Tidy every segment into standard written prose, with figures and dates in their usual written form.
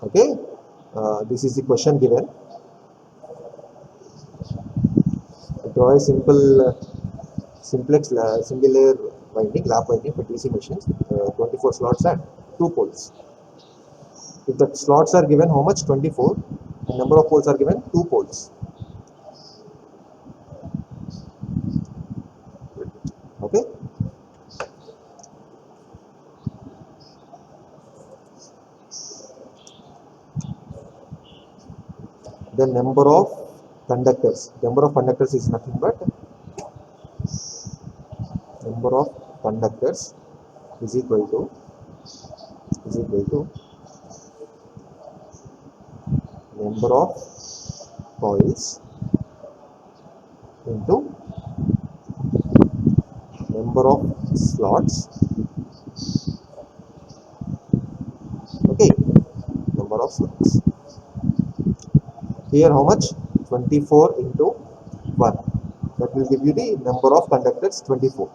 Okay, this is the question given. Draw a simplex single layer winding lap winding for DC machines with 24 slots and 2 poles. If the slots are given how much? 24, and number of poles are given 2 poles. Okay, the number of conductors is nothing but number of conductors is equal to is equal to number of coils into number of slots. Okay, number of slots. Here how much? 24 into 1. That will give you the number of conductors 24.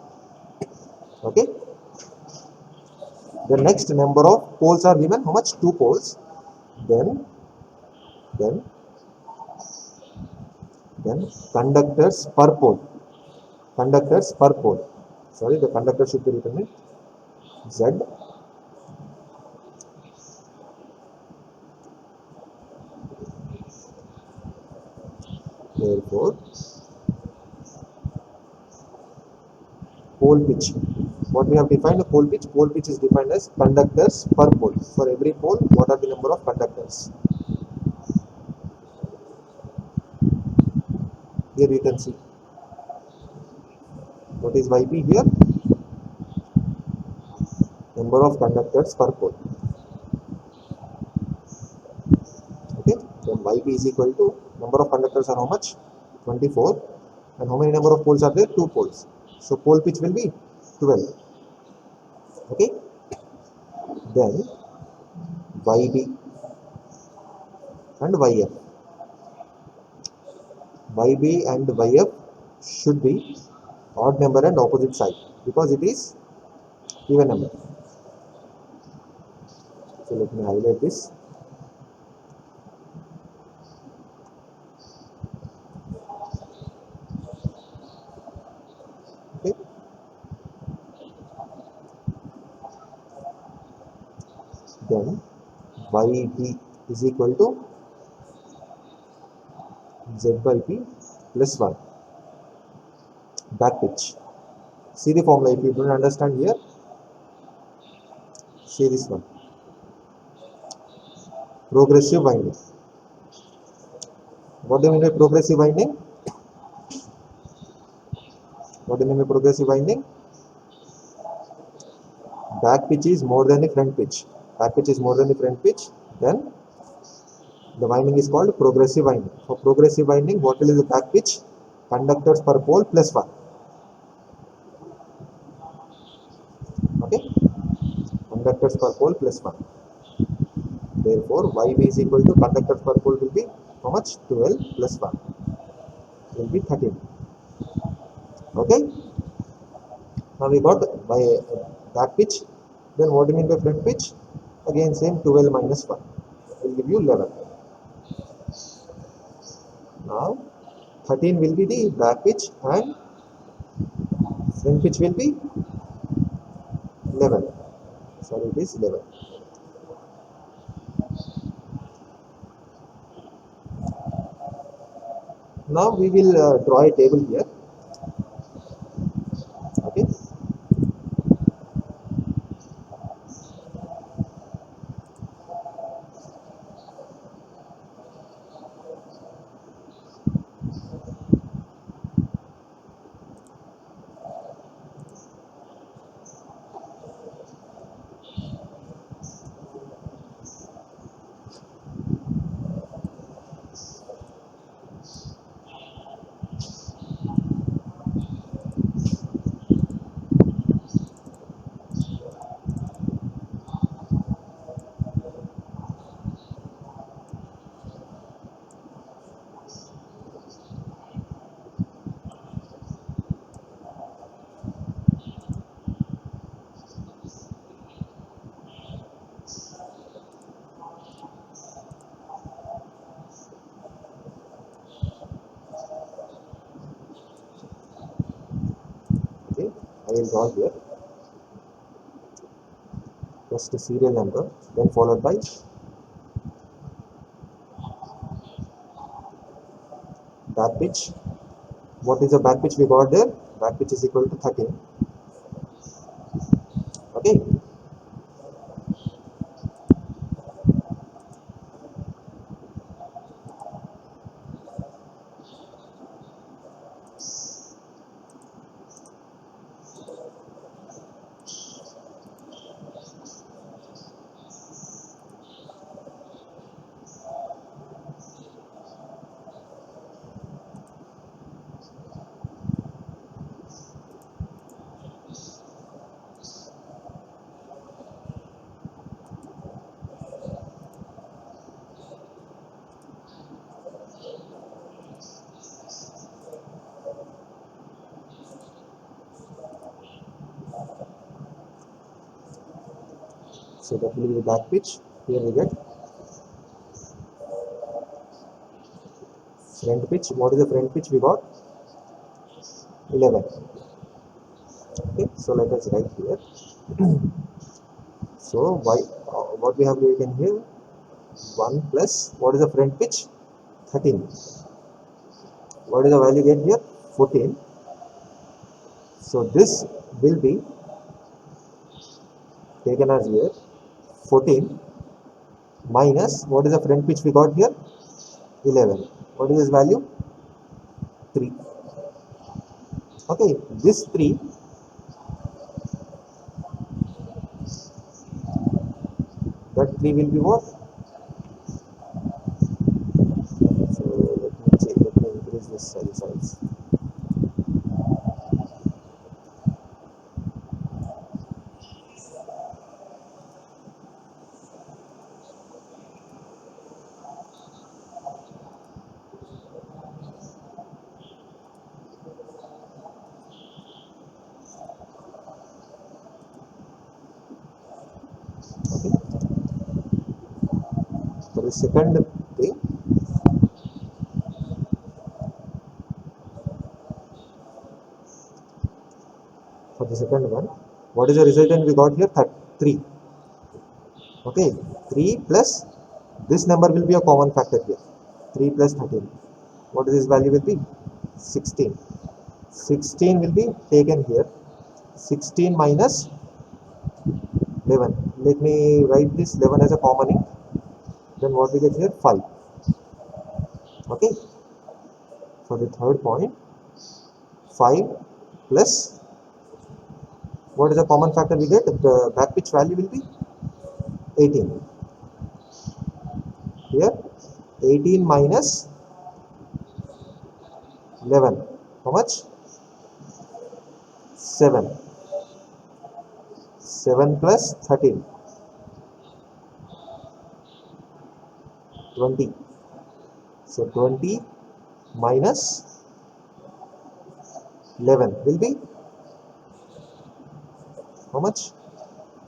Okay. The next number of poles are given how much? 2 poles. Then then then conductors per pole. Conductors per pole. Sorry, the conductor should be written in Z. Therefore, pole pitch. What we have defined a pole pitch? Pole pitch is defined as conductors per pole. For every pole, what are the number of conductors? Here you can see. What is YP here? Number of conductors per pole. Okay, then YP is equal to number of conductors are how much? 24. And how many number of poles are there? 2 poles. So pole pitch will be 12. Okay, then YB and YF. YB and YF should be odd number and opposite side because it is even number. So let me highlight this. Okay, then YB is equal to Z by P plus 1. Back pitch. See the formula. If you don't understand here, see this one. Progressive winding. What do you mean by progressive winding? What do you mean by progressive winding? Back pitch is more than the front pitch. Back pitch is more than the front pitch. Then the winding is called progressive winding. For progressive winding, what will is the back pitch? Conductors per pole plus 1. Okay, conductors per pole plus 1. Therefore, YB is equal to conductors per pole will be how much? 12 plus 1 will be 13. Okay, now we got by back pitch. Then what do you mean by front pitch? Again same 12 minus 1 will give you 11. Now 13 will be the back pitch and front pitch will be 11. Sorry, it is 11. Now we will draw a table here. Okay, we'll draw here. First the serial number, then followed by back pitch. What is the back pitch we got there? Back pitch is equal to 13. Okay. So that will be the back pitch. Here we get front pitch. What is the front pitch we got? 11. Okay, so let us write here. So what we have written here? 1 plus what is the front pitch? 13. What is the value get here? 14. So this will be taken as here 14 minus what is the front pitch we got here? 11. What is this value? 3. Okay, this 3, that 3 will be what? So let me increase this cell size. Okay. For the second thing, for the second one, what is the resultant we got here? 3. Okay, 3 plus this number will be a common factor here. 3 plus 13. What is this value will be? 16. 16 will be taken here. 16 minus 11. Let me write this 11 as a common in. Then what we get here? 5. Okay. For the third point, 5 plus what is the common factor we get? The back pitch value will be 18. Here 18 minus 11. How much? 7. 7 plus 13. 20. So 20 minus 11 will be how much?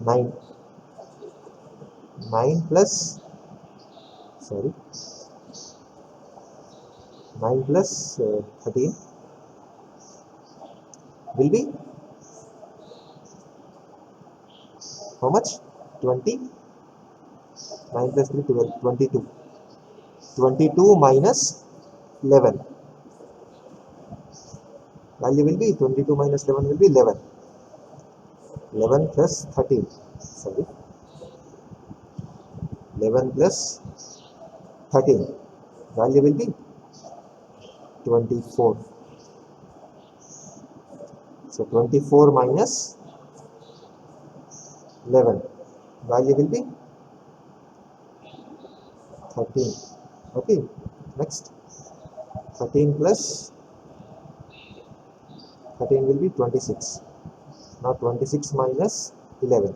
9. 9 plus 13 will be how much? 20. 9 plus 3, 12, 22. 22 minus 11. Value will be 22 minus 11 will be 11. 11 plus 13. 11 plus 13. Value will be 24. So 24 minus 11. Value will be 13. Okay. Next. 13 plus 13 will be 26. Now 26 minus 11.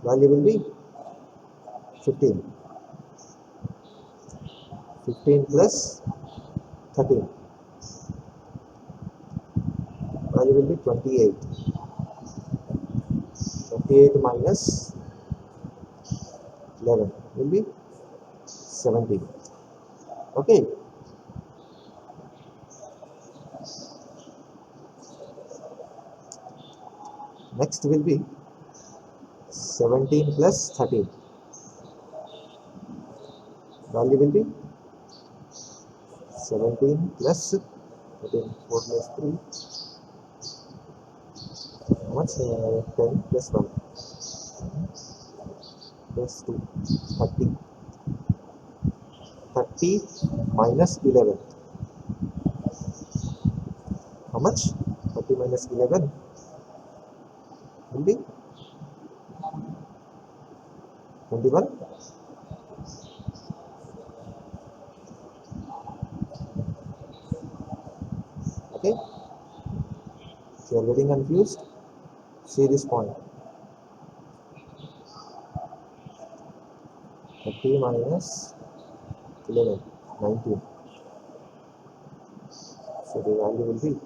Value will be 15. 15 plus 13. Value will be 28. 28 minus 11 will be 17. Okay. Next will be 17 plus 13. Value will be 17 plus 13. 4 plus 3. How much? 10 plus 1 plus 2. 30. 30 minus 11. How much? 30 minus 11 will be 21. Okay. If you are getting confused, see this point. 30 minus 11, 19. So the value will be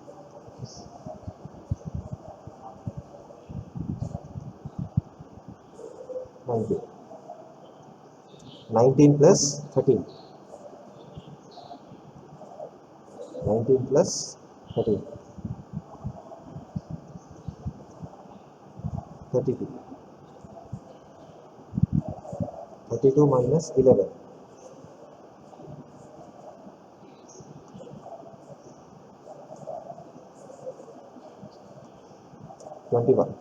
19. 19 plus 13. 19 plus 13. 32. 32 minus 11. 21.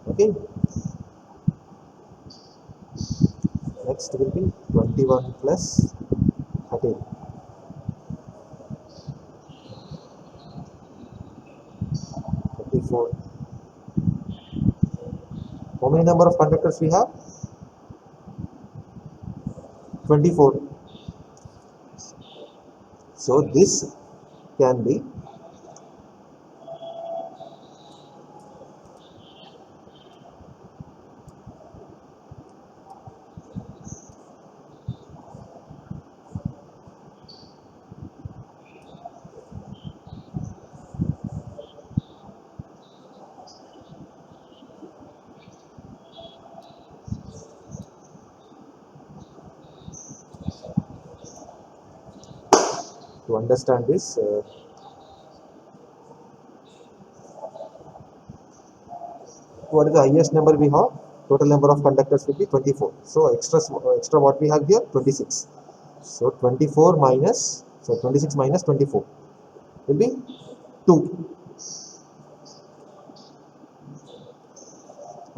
Okay. Next will be 21 plus 13. 34. How many number of conductors we have? 24. So this can be to understand this. What is the highest number we have? Total number of conductors will be 24. So extra what we have here? 26. So 24 minus, so 26 minus 24 will be 2.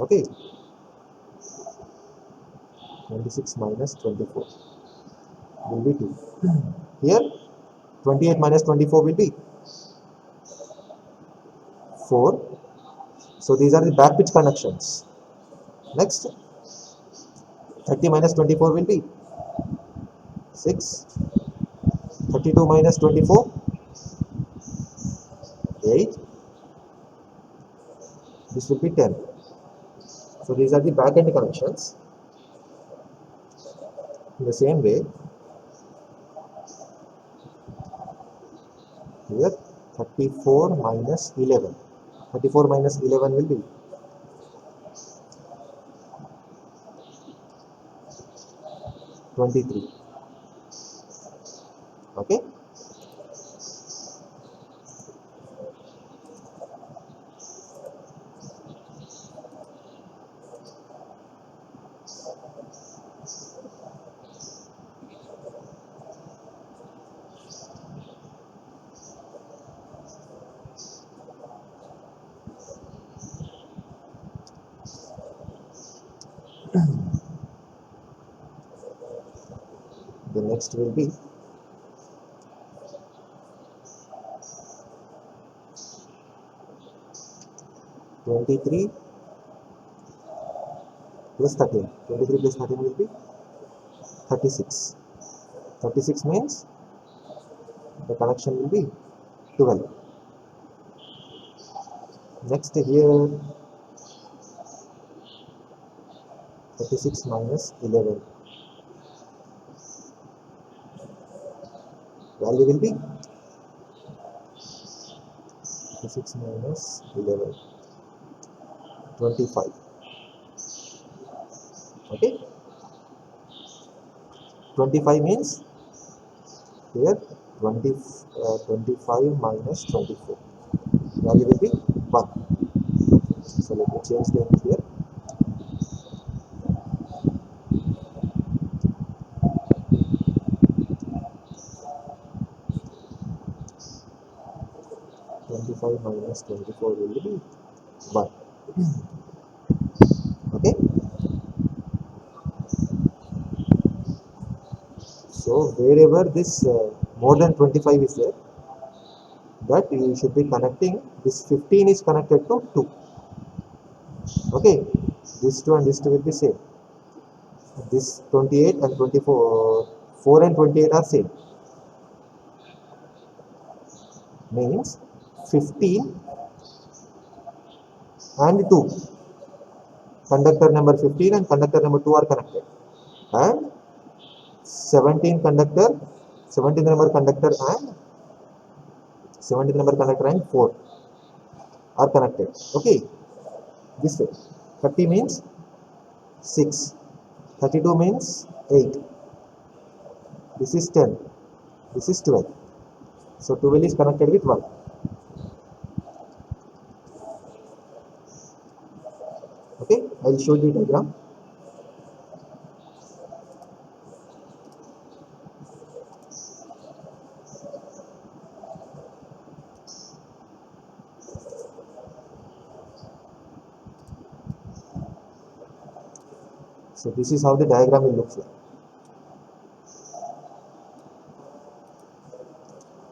Okay. 26 minus 24 will be 2. Here 28 minus 24 will be 4. So these are the back pitch connections. Next 30 minus 24 will be 6. 32 minus 24, 8. This will be 10. So these are the back end connections. In the same way, here 34 minus 11. 34 minus 11 will be 23. Okay. The next will be 23 plus 13. 23 plus 13 will be 36. 36 means the connection will be 12. Next here 36 minus 11. Value will be 36 minus 11. 25. Okay. 25 means here 25 minus 24. Value will be 1. So let me change the image here. -25 minus 24 will be 1. Okay. So wherever this more than 25 is there, that you should be connecting. This 15 is connected to 2. Okay. This 2 and this 2 will be same. This 28 and 24, 4 and 28 are same. Means 15 and 2. Conductor number 15 and conductor number 2 are connected. And 17 number conductor and 17 number conductor and 4 are connected. Okay. This way. 30 means 6. 32 means 8. This is 10. This is 12. So 12 is connected with 1. Okay, I will show you the diagram. So this is how the diagram will look like.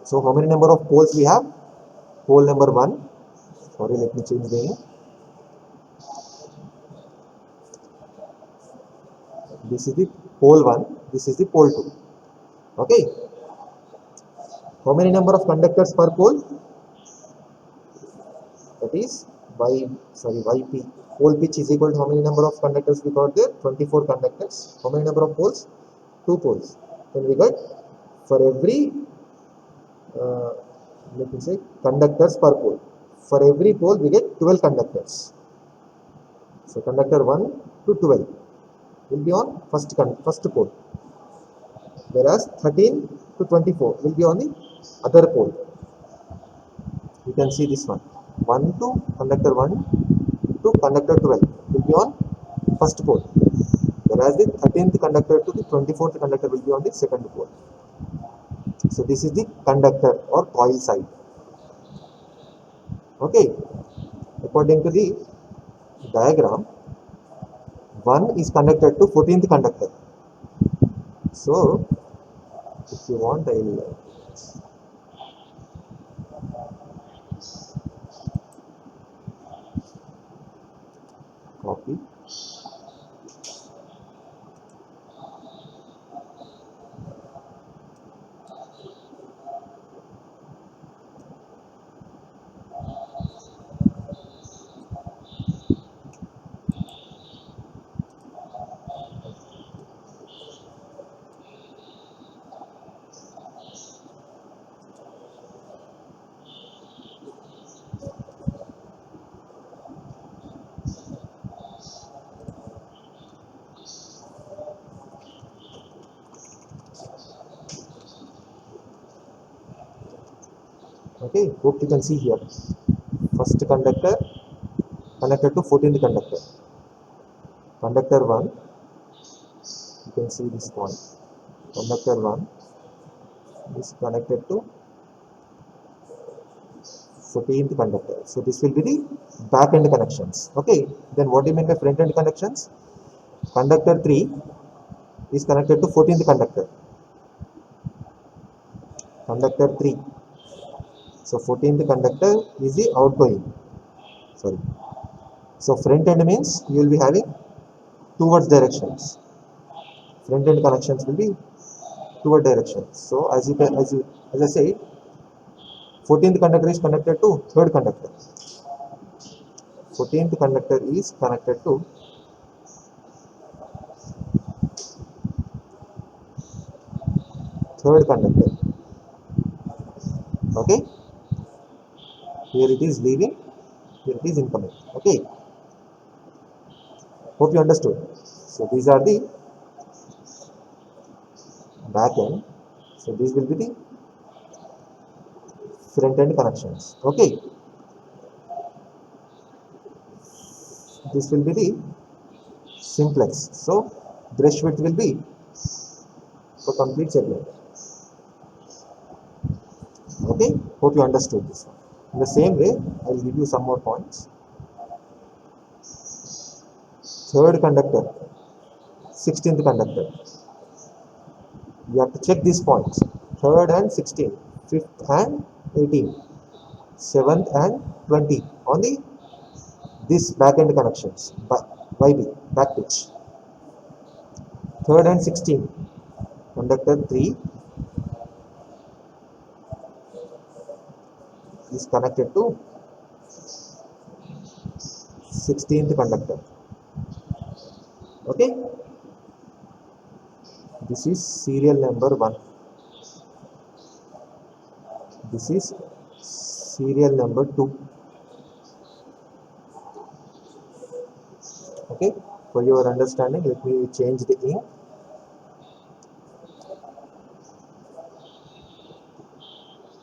So how many number of poles we have? Pole number 1. Sorry, let me change the name. This is the pole 1. This is the pole 2. Okay. How many number of conductors per pole? That is YP. Pole pitch is equal to how many number of conductors we got there? 24 conductors. How many number of poles? 2 poles. Then we got for every let me say conductors per pole. For every pole we get 12 conductors. So conductor 1 to 12 will be on first pole, whereas 13 to 24 will be on the other pole. You can see this one. 1 to conductor 1 to conductor 12 will be on first pole, whereas the 13th conductor to the 24th conductor will be on the second pole. So this is the conductor or coil side. Okay, according to the diagram, 1 is connected to 14th conductor. So if you want, I will copy. Okay, hope you can see here. First conductor connected to 14th conductor. Conductor 1, you can see this point. Conductor 1 is connected to 14th conductor. So this will be the back end connections. Okay, then what do you mean by front end connections? Conductor 3 is connected to 14th conductor. Conductor 3. So 14th conductor is the outgoing. Sorry. So front end means you will be having towards directions. Front end connections will be toward directions. So as I said, 14th conductor is connected to third conductor. 14th conductor is connected to third conductor. Okay, here it is leaving, here it is incoming. Okay, hope you understood. So these are the back end. So these will be the front end connections. Okay, This will be the simplex. So brush width will be for complete segment. Okay, hope you understood this one. In the same way, I will give you some more points. Third conductor, 16th conductor. You have to check these points. Third and 16th, fifth and 18th, 7th and 20 on the this back end connections, YB, back pitch. Third and 16th, conductor 3 is connected to 16th conductor. Okay, this is serial number 1. This is serial number 2. Okay, for your understanding, let me change the ink.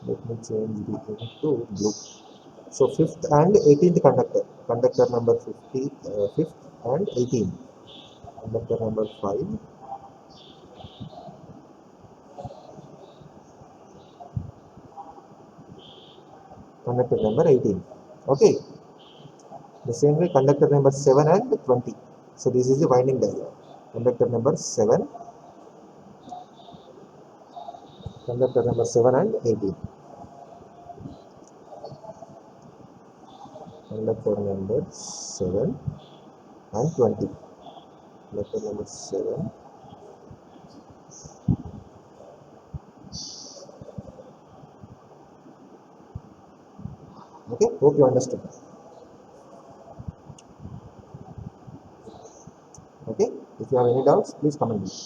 Let me change the ink to blue. So 5th and 18th conductor, conductor number 5th and 18th, conductor number 5, conductor number 18. Okay, the same way conductor number 7 and 20. So this is the winding diagram. Conductor number 7, conductor number 7 and 18. Conductor number 7 and 20. Conductor number 7. Okay, hope you understood. Okay, if you have any doubts, please comment below.